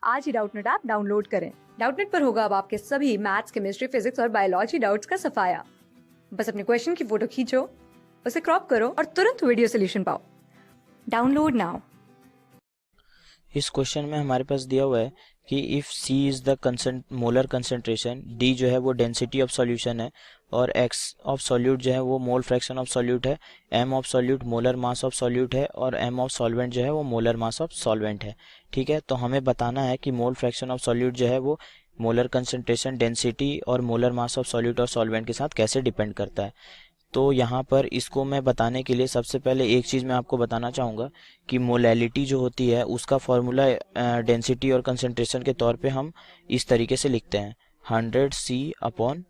आज ही Doubtnut app download करें। Doubtnut पर होगा अब आपके सभी मैथ्स, केमिस्ट्री, फिजिक्स और बायोलॉजी डाउट्स का सफाया। बस अपने क्वेश्चन की फोटो खींचो, उसे क्रॉप करो और तुरंत वीडियो सोल्यूशन पाओ। Download now. इस क्वेश्चन में हमारे पास दिया हुआ है कि if C is the molar concentration, D जो है वो डेंसिटी ऑफ सॉल्यूशन है और X ऑफ सॉल्यूट जो है वो मोल फ्रैक्शन ऑफ सॉल्यूट है, M of solute molar mass of solute है और M ऑफ सॉल्वेंट जो है वो मोलर मास ऑफ सॉल्वेंट है। ठीक है, तो हमें बताना है कि मोल फ्रैक्शन ऑफ सॉल्यूट जो है वो मोलर कंसंट्रेशन, डेंसिटी और मोलर मास ऑफ सॉल्यूट और सॉल्वेंट के साथ कैसे डिपेंड करता है। तो यहाँ पर इसको मैं बताने के लिए सबसे पहले एक चीज़ मैं आपको बताना चाहूँगा कि मोलैलिटी जो होती है उसका फॉर्मूला डेंसिटी और कंसंट्रेशन के तौर पे हम इस तरीके से लिखते हैं 100C upon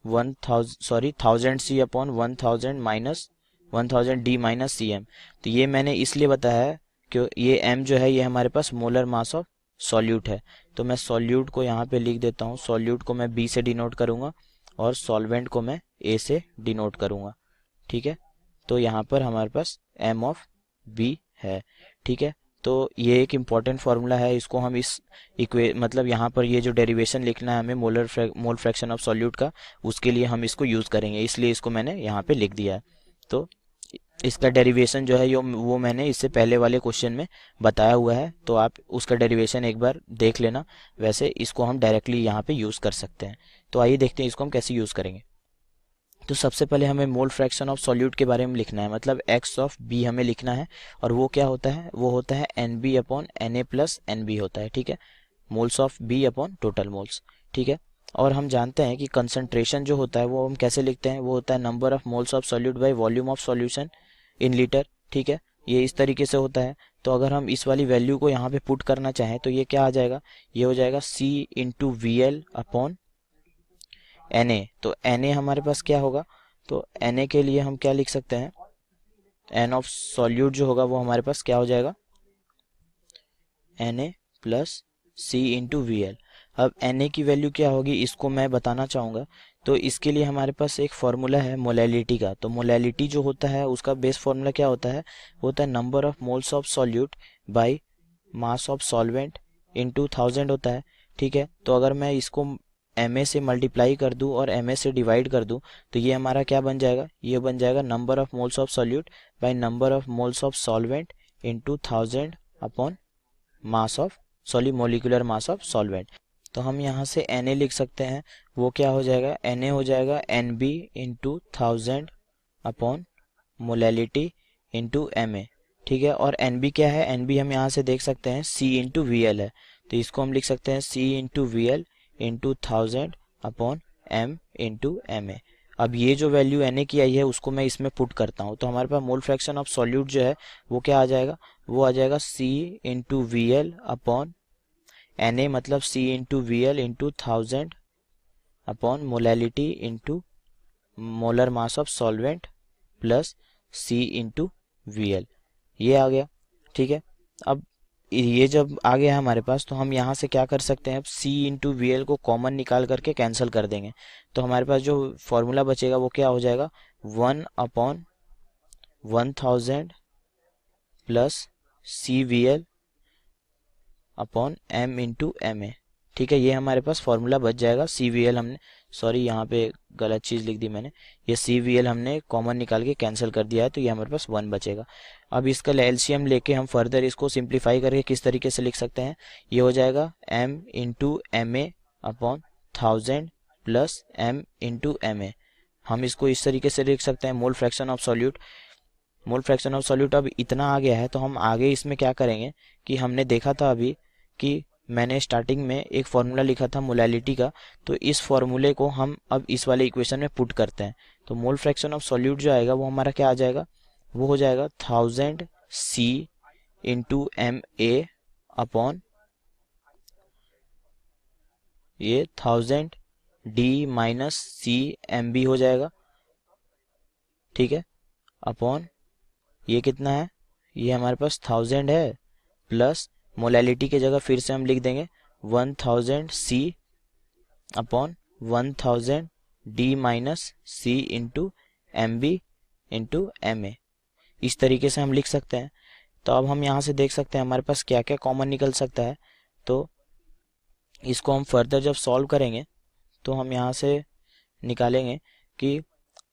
1000C upon 1000 minus 1000D minus CM। तो ये मैंने इसलिए बताया है कि ये M जो है ये हमारे पास मोलर मास ऑफ सॉल्यूट है। तो मैं सॉल्यूट को यहाँ पे लिख देता हूँ, सॉल्यूट को मैं B से डिनोट करूँगा और सॉल्वेंट को मैं A से डिनोट करूँगा। ठीक है, तो यहाँ पर हमारे पास M ऑफ B है। ठीक है, तो ये एक इम्पॉर्टेंट फार्मूला है, इसको हम इस मतलब यहाँ पर ये जो डेरिवेशन लिखना है हमें मोल फ्रैक्शन ऑफ सॉल्यूट का, उसके लिए हम इसको यूज़ करेंगे, इसलिए इसको मैंने यहाँ पे लिख दिया है। तो इसका डेरिवेशन जो है वो मैंने इससे पहले वाले क्वेश्चन में बताया हुआ है, तो आप उसका डेरिवेशन एक बार देख लेना। वैसे इसको हम डायरेक्टली यहाँ पे यूज़ कर सकते हैं। तो आइए देखते हैं इसको हम कैसे यूज़ करेंगे। तो सबसे पहले हमें मोल फ्रैक्शन ऑफ सॉल्यूट के बारे में लिखना है, मतलब X ऑफ B हमें लिखना है और वो क्या होता है, वो होता है NB upon Na plus NB होता है। ठीक है, moles of B upon total moles. ठीक है, और हम जानते हैं कि कंसंट्रेशन जो होता है वो हम कैसे लिखते हैं, वो होता है number of moles of solute by volume of solution in litre. ठीक है, ये इस तरीके से होता है। तो अगर हम इस वाली वैल्यू को यहाँ पे पुट करना चाहें तो ये क्या आ जाएगा, ये हो जाएगा C into VL upon Na। तो Na हमारे पास क्या होगा, तो Na के लिए हम क्या लिख सकते हैं, N ऑफ सॉल्यूट जो होगा वो हमारे पास क्या हो जाएगा, Na plus C into VL। अब Na की वैल्यू क्या होगी इसको मैं बताना चाहूँगा। तो इसके लिए हमारे पास एक फॉर्मूला है मोलैलिटी का। तो मोलैलिटी जो होता है उसका बेस फॉर्मूला क्या होता है, वो होता है number of moles of solute by mass of solvent into 1000 होता है। ठीक है, तो अगर मैं इसको Ma से मल्टीप्लाई कर दूं और Ma से डिवाइड कर दूं तो ये हमारा क्या बन जाएगा, ये बन जाएगा number of moles of solute by number of moles of solvent into 1000 upon mass of molecular mass of solvent. तो हम यहाँ से Na लिख सकते हैं, वो क्या हो जाएगा, Na हो जाएगा NB into 1000 upon molality into Ma। ठीक है, और NB क्या है, NB हम यहाँ से देख सकते हैं C इंटू VL है। तो इसको हम लिख सकते हैं C into VL into 1000 upon M into Ma। अब ये जो वैल्यू Na की आई है उसको मैं इसमें पुट करता हूँ, तो हमारे पास मोल फ्रैक्शन ऑफ सॉल्यूट जो है वो क्या आ जाएगा, वो आ जाएगा C into VL upon Na, मतलब C into VL into 1000 upon molality into molar mass of solvent plus C into VL। ये आ गया। ठीक है, अब ये जब आ गया हमारे पास तो हम यहाँ से क्या कर सकते हैं, अब C इंटू VL को कॉमन निकाल करके कैंसिल कर देंगे। तो हमारे पास जो फॉर्मूला बचेगा वो क्या हो जाएगा, 1 upon 1000 plus CVL upon M into Ma। ठीक है, ये हमारे पास फॉर्मूला बच जाएगा। CVL हमने, सॉरी यहाँ पे गलत चीज़ लिख दी मैंने, ये CVL हमने कॉमन निकाल के कैंसिल कर दिया है, तो ये हमारे पास 1 बचेगा। अब इसका LCM लेके हम फर्दर इसको सिंप्लीफाई करके किस तरीके से लिख सकते हैं, ये हो जाएगा M into Ma upon 1000 plus M into Ma। हम इसको इस तरीके से लिख सकते हैं मोल fraction of solute. Mole fraction of solute अब इतना आ गया है तो हम आगे इसमें क्या करेंगे कि हमने देखा था अभी कि मैंने स्टार्टिंग में एक फार्मूला लिखा था मोलैलिटी का, तो इस फार्मूले को हम अब इस वाले इक्वेशन में पुट करते हैं। तो मोल फ्रैक्शन ऑफ सॉल्यूट जो आएगा वो हमारा क्या आ जाएगा, वो हो जाएगा 1000C इंटू Ma अपॉन ये 1000D माइनस CMB हो जाएगा। ठीक है, अपॉन ये कितना है, ये हमारे पास 1000 है प्लस मोलैलिटी की जगह फिर से हम लिख देंगे 1000C upon 1000D minus C into MB into Ma। इस तरीके से हम लिख सकते हैं। तो अब हम यहाँ से देख सकते हैं हमारे पास क्या क्या कॉमन निकल सकता है। तो इसको हम फर्दर जब सॉल्व करेंगे तो हम यहाँ से निकालेंगे कि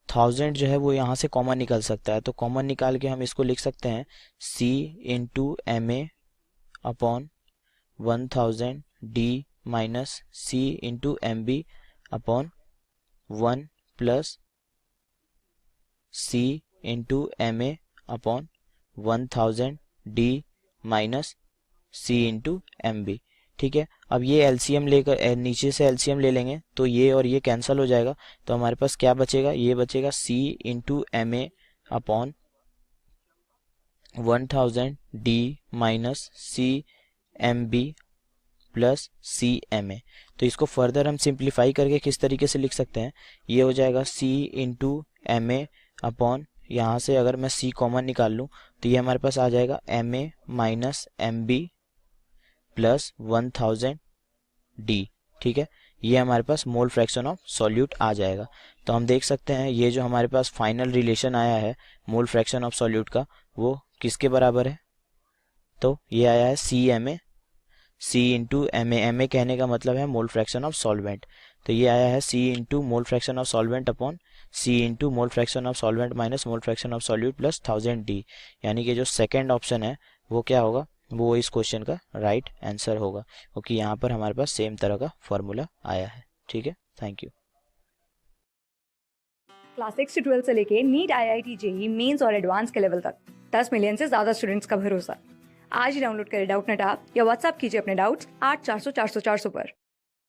1000 जो है वो यहाँ से कॉमन निकल सकता है। तो कॉमन निकाल के हम इसको लिख सकते हैं C into M A upon 1000 D minus C into M B upon 1 plus C into M A upon 1000 D minus C into M B. ठीक है, अब ये एलसीएम लेकर नीचे से एलसीएम ले लेंगे तो ये और ये कैंसिल हो जाएगा। तो हमारे पास क्या बचेगा, ये बचेगा C into M A upon 1000 D minus C M B plus C M A. तो इसको फर्दर हम सिंप्लीफाई करके किस तरीके से लिख सकते हैं, ये हो जाएगा C into M A upon, यहाँ से अगर मैं C कॉमन निकाल लूँ तो ये हमारे पास आ जाएगा M A minus M B plus 1000 D। ठीक है, ये हमारे पास मोल फ्रैक्शन ऑफ सॉल्यूट आ जाएगा। तो हम देख सकते हैं ये जो हमारे पास फाइनल रिलेशन आया है मोल फ्रैक्शन ऑफ सॉल्यूट का, वो किसके बराबर है, तो ये आया है C M A, C into M A कहने का मतलब है मोल फ्रैक्शन ऑफ सॉल्वेंट। तो ये आया है C into mole fraction of solvent upon C into mole fraction of solvent minus mole fraction of solute plus 1000 D। यानी कि जो सेकेंड ऑप्शन है वो क्या होगा, वो इस क्वेश्चन का राइट आंसर होगा, क्योंकि यहाँ पर हमारे पास सेम तरह का फॉर्मूला आया है। ठीक है, थैंक यू। क्लास 6 से 12 से लेके नीट, IIT, जेईई मेंस और एडवांस के लेवल तक 10 मिलियन से ज्यादा स्टूडेंट्स का भरोसा। आज ही डाउनलोड करें डाउटनेट ऐप या व्हाट्सएप कीजिए अपने डाउट्स 8400 400 400 पर।